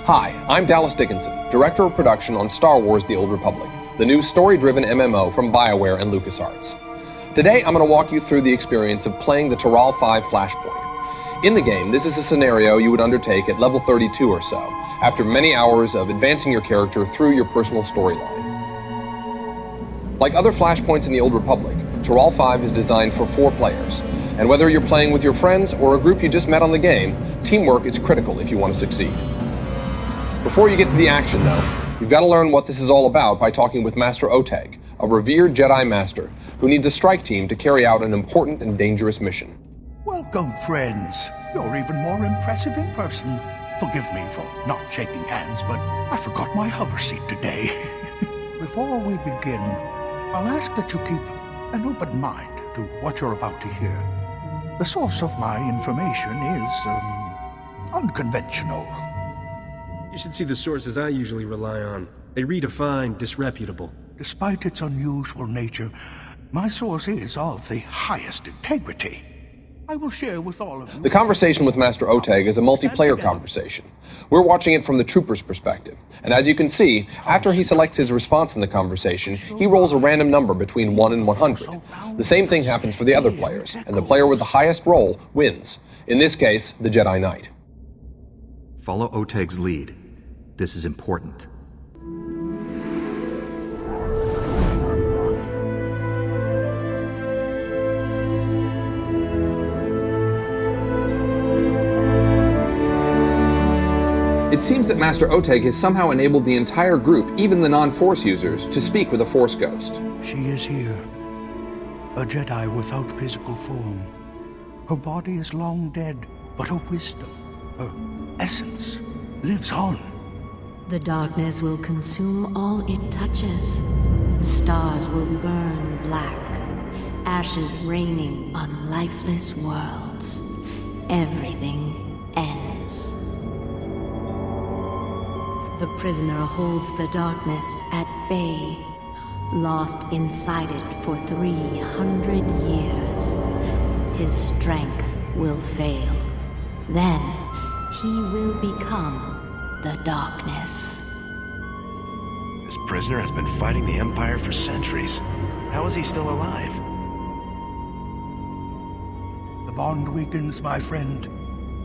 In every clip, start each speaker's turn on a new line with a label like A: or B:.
A: Hi, I'm Dallas Dickinson, Director of Production on Star Wars The Old Republic, the new story-driven MMO from BioWare and LucasArts. Today, I'm going to walk you through the experience of playing the Taral 5 Flashpoint. In the game, this is a scenario you would undertake at level 32 or so, after many hours of advancing your character through your personal storyline. Like other Flashpoints in the Old Republic, Taral 5 is designed for 4 players, and whether you're playing with your friends or a group you just met on the game, teamwork is critical if you want to succeed. Before you get to the action, though, you've got to learn what this is all about by talking with Master Oteg, a revered Jedi Master who needs a strike team to carry out an important and dangerous mission.
B: Welcome, friends. You're even more impressive in person. Forgive me for not shaking hands, but I forgot my hover seat today. Before we begin, I'll ask that you keep an open mind to what you're about to hear. The source of my information is, unconventional.
C: You should see the sources I usually rely on. They redefine disreputable.
B: Despite its unusual nature, my source is of the highest integrity. I will share with all of you.
A: The conversation with Master Oteg is a multiplayer conversation. We're watching it from the trooper's perspective, and as you can see, after he selects his response in the conversation, he rolls a random number between 1 and 100. The same thing happens for the other players, and the player with the highest roll wins. In this case, the Jedi Knight.
D: Follow Oteg's lead. This is important.
A: It seems that Master Oteg has somehow enabled the entire group, even the non-Force users, to speak with a Force ghost.
B: She is here, a Jedi without physical form. Her body is long dead, but her wisdom, her essence, lives on.
E: The darkness will consume all it touches. Stars will burn black, ashes raining on lifeless worlds. Everything ends. The prisoner holds the darkness at bay, lost inside it for 300 years. His strength will fail. Then he will become the darkness.
F: This prisoner has been fighting the Empire for centuries. How is he still alive?
B: The bond weakens, my friend.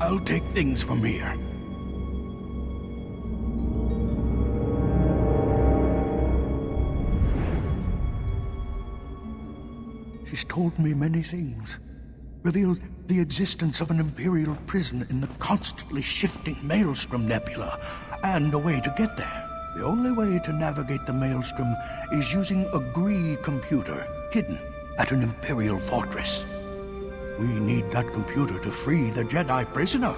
B: I'll take things from here. She's told me many things. Revealed the existence of an Imperial prison in the constantly shifting Maelstrom Nebula, and a way to get there. The only way to navigate the Maelstrom is using a Gree computer hidden at an Imperial fortress. We need that computer to free the Jedi prisoner.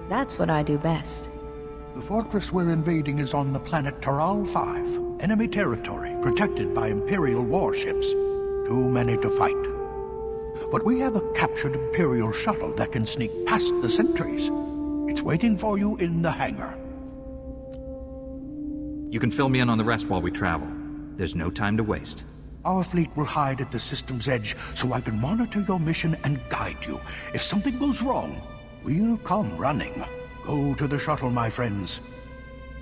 E: That's what I do best.
B: The fortress we're invading is on the planet Taral 5, enemy territory, protected by Imperial warships. Too many to fight. But we have a captured Imperial shuttle that can sneak past the sentries. It's waiting for you in the hangar.
D: You can fill me in on the rest while we travel. There's no time to waste.
B: Our fleet will hide at the system's edge so I can monitor your mission and guide you. If something goes wrong, we'll come running. Go to the shuttle, my friends.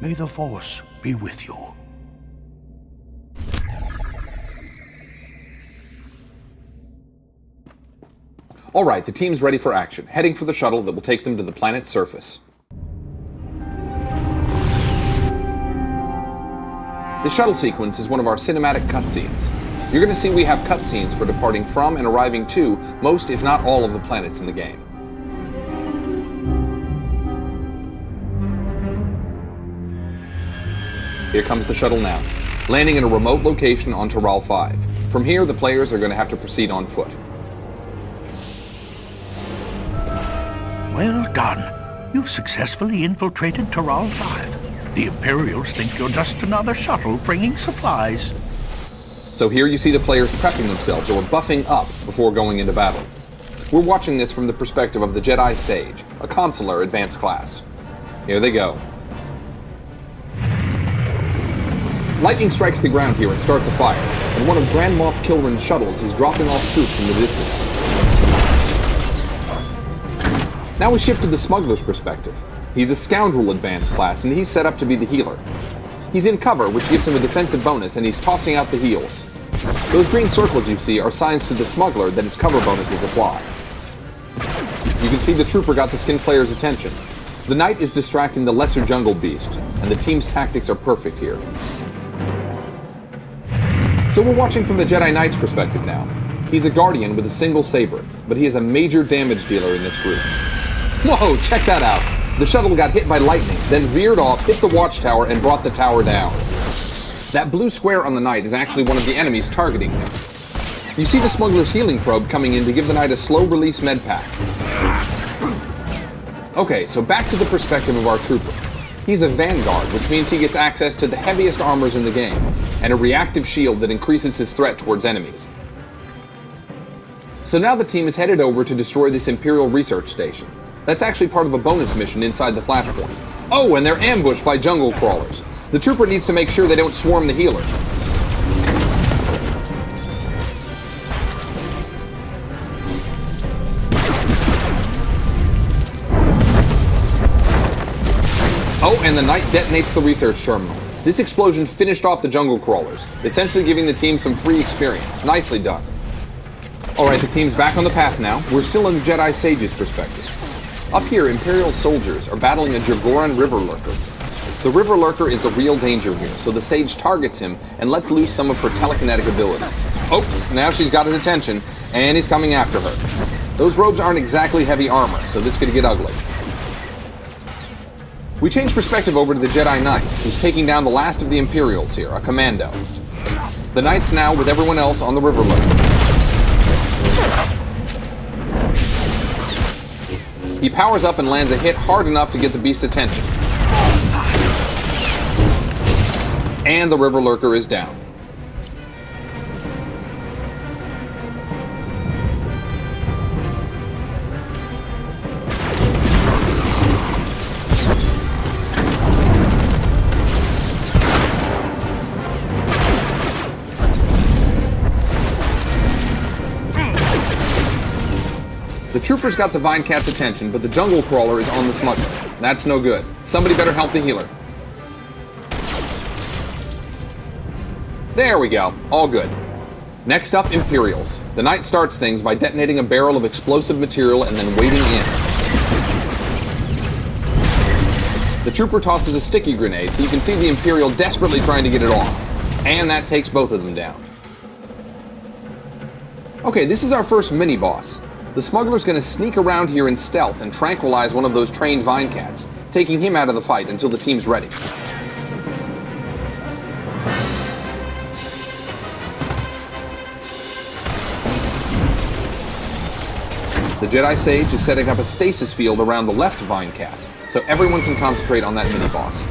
B: May the Force be with you.
A: All right, the team's ready for action, heading for the shuttle that will take them to the planet's surface. The shuttle sequence is one of our cinematic cutscenes. You're going to see we have cutscenes for departing from and arriving to most, if not all, of the planets in the game. Here comes the shuttle now, landing in a remote location on Taral 5. From here, the players are going to have to proceed on foot.
B: Well done. You've successfully infiltrated Taral 5. The Imperials think you're just another shuttle bringing supplies.
A: So here you see the players prepping themselves or buffing up before going into battle. We're watching this from the perspective of the Jedi Sage, a consular advanced class. Here they go. Lightning strikes the ground here and starts a fire, and one of Grand Moff Kilrin's shuttles is dropping off troops in the distance. Now we shift to the smuggler's perspective. He's a scoundrel advanced class, and he's set up to be the healer. He's in cover, which gives him a defensive bonus, and he's tossing out the heals. Those green circles you see are signs to the smuggler that his cover bonuses apply. You can see the trooper got the skin player's attention. The knight is distracting the lesser jungle beast, and the team's tactics are perfect here. So we're watching from the Jedi Knight's perspective now. He's a guardian with a single saber, but he is a major damage dealer in this group. Whoa, check that out! The shuttle got hit by lightning, then veered off, hit the watchtower, and brought the tower down. That blue square on the knight is actually one of the enemies targeting him. You see the smuggler's healing probe coming in to give the knight a slow-release med pack. Okay, so back to the perspective of our trooper. He's a vanguard, which means he gets access to the heaviest armors in the game, and a reactive shield that increases his threat towards enemies. So now the team is headed over to destroy this Imperial research station. That's actually part of a bonus mission inside the flashpoint. Oh, and they're ambushed by jungle crawlers. The trooper needs to make sure they don't swarm the healer. Oh, and the knight detonates the research terminal. This explosion finished off the jungle crawlers, essentially giving the team some free experience. Nicely done. Alright, the team's back on the path now. We're still in the Jedi Sage's perspective. Up here, Imperial soldiers are battling a Jagoran river lurker. The river lurker is the real danger here, so the Sage targets him and lets loose some of her telekinetic abilities. Oops, now she's got his attention, and he's coming after her. Those robes aren't exactly heavy armor, so this could get ugly. We change perspective over to the Jedi Knight, who's taking down the last of the Imperials here, a commando. The Knight's now with everyone else on the river lurker. He powers up and lands a hit hard enough to get the beast's attention. And the river lurker is down. The trooper's got the Vine Cat's attention, but the jungle crawler is on the smuggler. That's no good. Somebody better help the healer. There we go. All good. Next up, Imperials. The Knight starts things by detonating a barrel of explosive material and then wading in. The trooper tosses a sticky grenade, so you can see the Imperial desperately trying to get it off. And that takes both of them down. Okay, this is our first mini-boss. The smuggler's gonna sneak around here in stealth and tranquilize one of those trained Vine Cats, taking him out of the fight until the team's ready. The Jedi Sage is setting up a stasis field around the left Vine Cat, so everyone can concentrate on that mini-boss.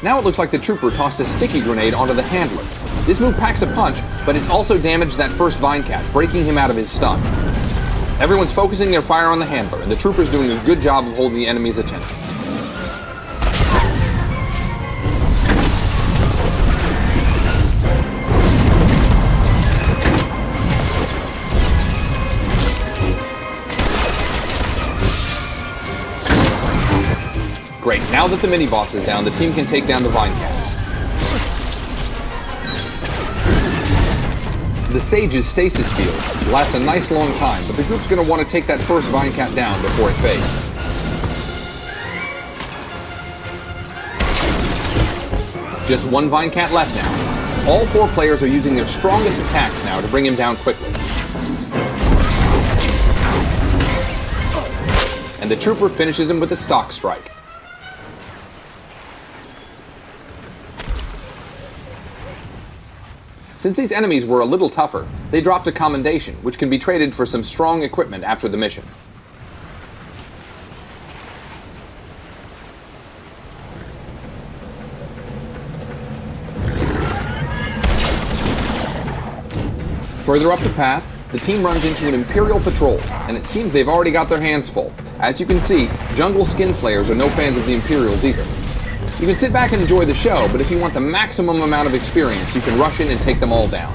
A: Now it looks like the trooper tossed a sticky grenade onto the handler. This move packs a punch, but it's also damaged that first Vine Cat, breaking him out of his stun. Everyone's focusing their fire on the handler, and the trooper's doing a good job of holding the enemy's attention. Great, now that the mini-boss is down, the team can take down the Vine Cats. The Sage's stasis field lasts a nice long time, but the group's going to want to take that first Vine Cat down before it fades. Just one Vine Cat left now. All four players are using their strongest attacks now to bring him down quickly. And the trooper finishes him with a stock strike. Since these enemies were a little tougher, they dropped a commendation, which can be traded for some strong equipment after the mission. Further up the path, the team runs into an Imperial patrol, and it seems they've already got their hands full. As you can see, jungle skin flayers are no fans of the Imperials either. You can sit back and enjoy the show, but if you want the maximum amount of experience, you can rush in and take them all down.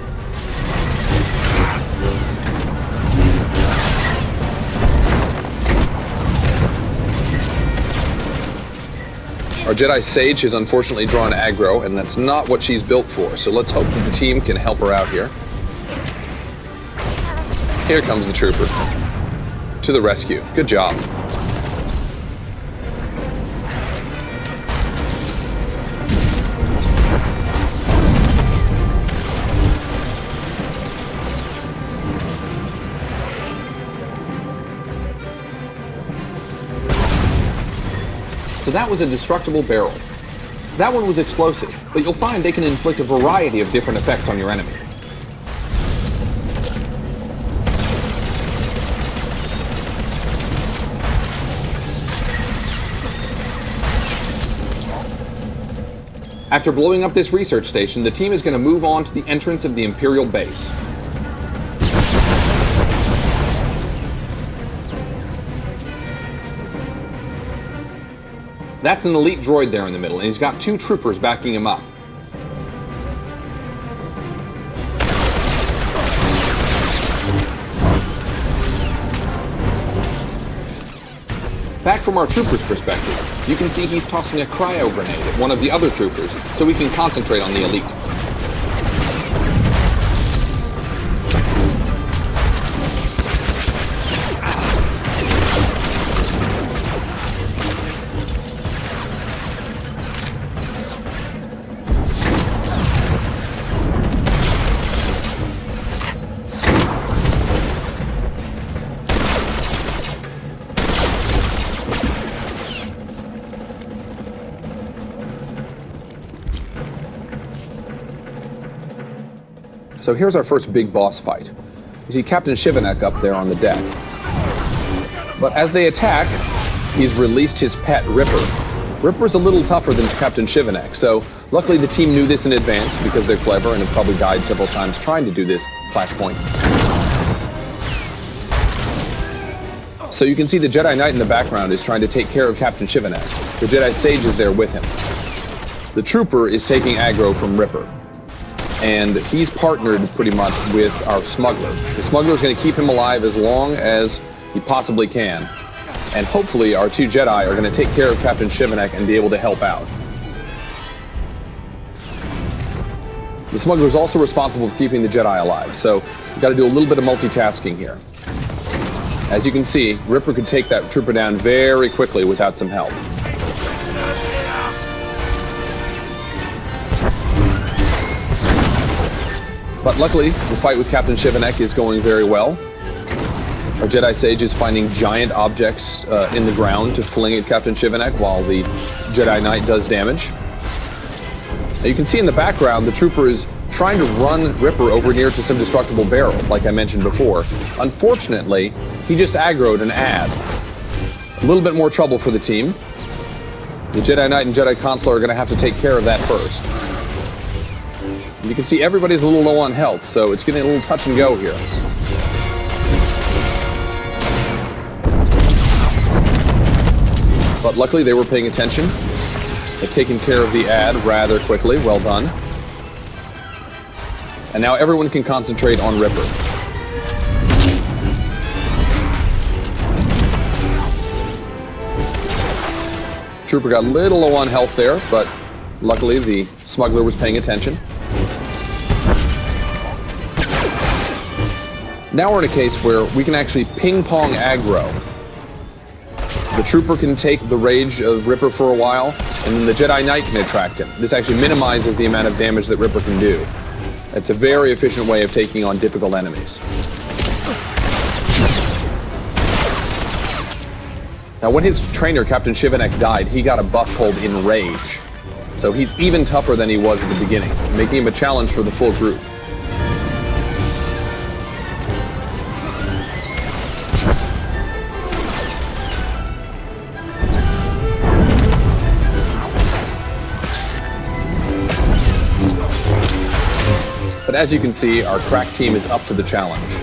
A: Our Jedi Sage has unfortunately drawn aggro, and that's not what she's built for, so let's hope that the team can help her out here. Here comes the trooper. To the rescue. Good job. So that was a destructible barrel. That one was explosive, but you'll find they can inflict a variety of different effects on your enemy. After blowing up this research station, the team is going to move on to the entrance of the Imperial base. That's an elite droid there in the middle, and he's got 2 troopers backing him up. Back from our trooper's perspective, you can see he's tossing a cryo grenade at one of the other troopers so we can concentrate on the elite. So here's our first big boss fight. You see Captain Shivanek up there on the deck. But as they attack, he's released his pet, Ripper. Ripper's a little tougher than Captain Shivanek, so luckily the team knew this in advance because they're clever and have probably died several times trying to do this flashpoint. So you can see the Jedi Knight in the background is trying to take care of Captain Shivanek. The Jedi Sage is there with him. The Trooper is taking aggro from Ripper. And he's partnered pretty much with our smuggler. The smuggler is going to keep him alive as long as he possibly can. And hopefully our 2 Jedi are going to take care of Captain Shivanek and be able to help out. The smuggler is also responsible for keeping the Jedi alive, so we've got to do a little bit of multitasking here. As you can see, Ripper could take that trooper down very quickly without some help. But luckily, the fight with Captain Shivanek is going very well. Our Jedi Sage is finding giant objects in the ground to fling at Captain Shivanek while the Jedi Knight does damage. Now you can see in the background, the trooper is trying to run Ripper over near to some destructible barrels, like I mentioned before. Unfortunately, he just aggroed an ad. A little bit more trouble for the team. The Jedi Knight and Jedi Consular are going to have to take care of that first. You can see everybody's a little low on health, so it's getting a little touch and go here. But luckily they were paying attention. They've taken care of the ad rather quickly. Well done. And now everyone can concentrate on Ripper. Trooper got a little low on health there, but luckily the smuggler was paying attention. Now we're in a case where we can actually ping-pong aggro. The trooper can take the rage of Ripper for a while, and then the Jedi Knight can attract him. This actually minimizes the amount of damage that Ripper can do. It's a very efficient way of taking on difficult enemies. Now when his trainer, Captain Shivanek, died, he got a buff called Enrage. So he's even tougher than he was at the beginning, making him a challenge for the full group. But as you can see, our crack team is up to the challenge.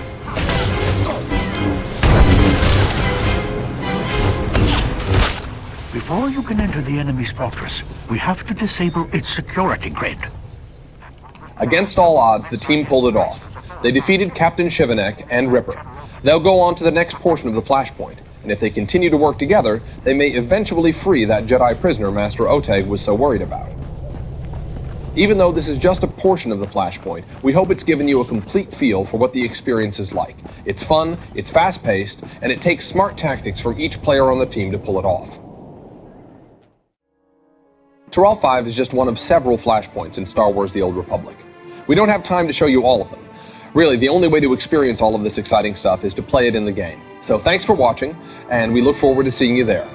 B: Before you can enter the enemy's fortress, we have to disable its security grid.
A: Against all odds, the team pulled it off. They defeated Captain Shivanek and Ripper. They'll go on to the next portion of the flashpoint, and if they continue to work together, they may eventually free that Jedi prisoner Master Oteg was so worried about. Even though this is just a portion of the Flashpoint, we hope it's given you a complete feel for what the experience is like. It's fun, it's fast-paced, and it takes smart tactics from each player on the team to pull it off. Taral 5 is just one of several Flashpoints in Star Wars: The Old Republic. We don't have time to show you all of them. Really, the only way to experience all of this exciting stuff is to play it in the game. So thanks for watching, and we look forward to seeing you there.